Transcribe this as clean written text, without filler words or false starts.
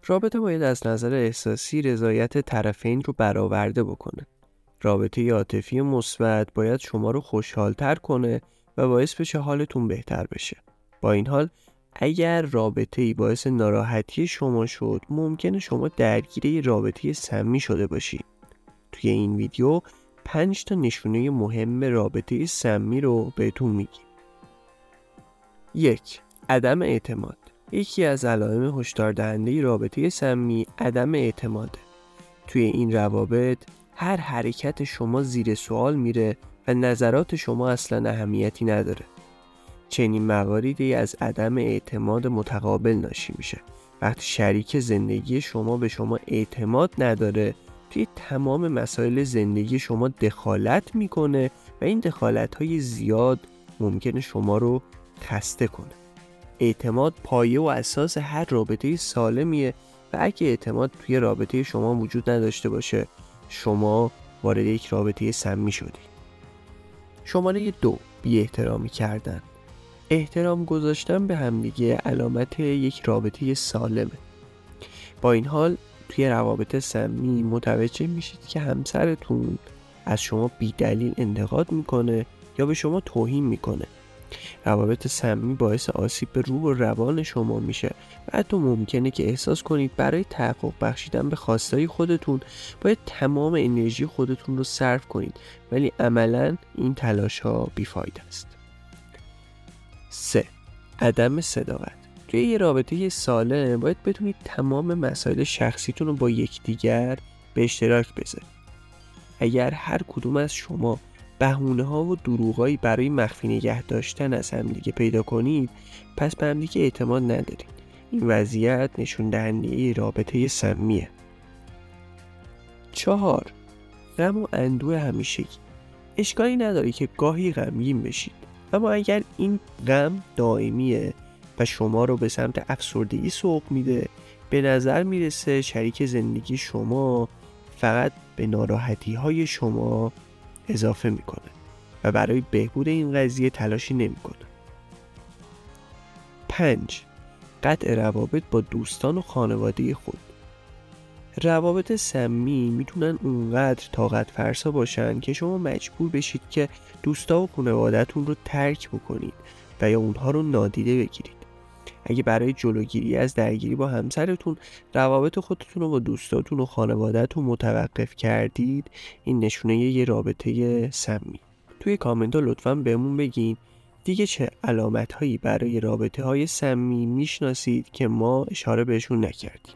رابطه باید از نظر احساسی رضایت طرفین رو برآورده بکنه. رابطه عاطفی مثبت باید شما رو خوشحال‌تر کنه و باعث بشه حالتون بهتر بشه. با این حال اگر رابطه‌ای باعث ناراحتی شما شد، ممکنه شما درگیر یه رابطه سمی شده باشید. توی این ویدیو 5 تا نشونه مهم رابطه سمی رو بهتون میگیم. 1. عدم اعتماد. یکی از علائم هشدار دهنده رابطه سمی عدم اعتماده. توی این روابط هر حرکت شما زیر سوال میره و نظرات شما اصلا اهمیتی نداره. چنین مواردی از عدم اعتماد متقابل ناشی میشه. وقتی شریک زندگی شما به شما اعتماد نداره، توی تمام مسائل زندگی شما دخالت میکنه و این دخالت‌های زیاد ممکنه شما رو خسته کنه. اعتماد پایه و اساس هر رابطه سالمیه و اگه اعتماد توی رابطه شما وجود نداشته باشه، شما وارد یک رابطه سمی شدی. شماره 2. بی احترامی کردن. احترام گذاشتن به همدیگه علامت یک رابطه سالمه. با این حال توی روابط سمی متوجه میشید که همسرتون از شما بی دلیل انتقاد میکنه یا به شما توهین میکنه. روابط سمی باعث آسیب به روح و روان شما میشه و حتی ممکنه که احساس کنید برای تحقق بخشیدن به خواستهای خودتون باید تمام انرژی خودتون رو صرف کنید، ولی عملاً این تلاش ها بیفایده است. 3. عدم صداقت. توی یه رابطه سالم باید بتونید تمام مسائل شخصیتون رو با یکدیگر به اشتراک بذارید. اگر هر کدوم از شما بهونه ها و دروغایی برای مخفی نگه داشتن از همدیگه پیدا کنید، پس به همدیگه اعتماد ندارید. این وضعیت نشون دهنده رابطه سمیه. 4. غم و اندوه همیشگی. اشکالی نداره که گاهی غمگین بشید، اما اگر این غم دائمیه و شما رو به سمت افسردگی سوق میده، به نظر میرسه شریک زندگی شما فقط به ناراحتی های شما اضافه میکنه و برای بهبود این قضیه تلاشی نمیکنه. 5. قطع روابط با دوستان و خانواده خود. روابط سمی میتونن اونقدر طاقت فرسا باشن که شما مجبور بشید که دوستا و خانواده‌تون رو ترک بکنید و یا اونها رو نادیده بگیرید. اگه برای جلوگیری از درگیری با همسرتون روابط خودتون رو با دوستاتون و خانواده‌تون متوقف کردید، این نشونه یه رابطه سمی. توی کامنت ها لطفاً بهمون بگین دیگه چه علامت هایی برای رابطه های سمی میشناسید که ما اشاره بهشون نکردیم.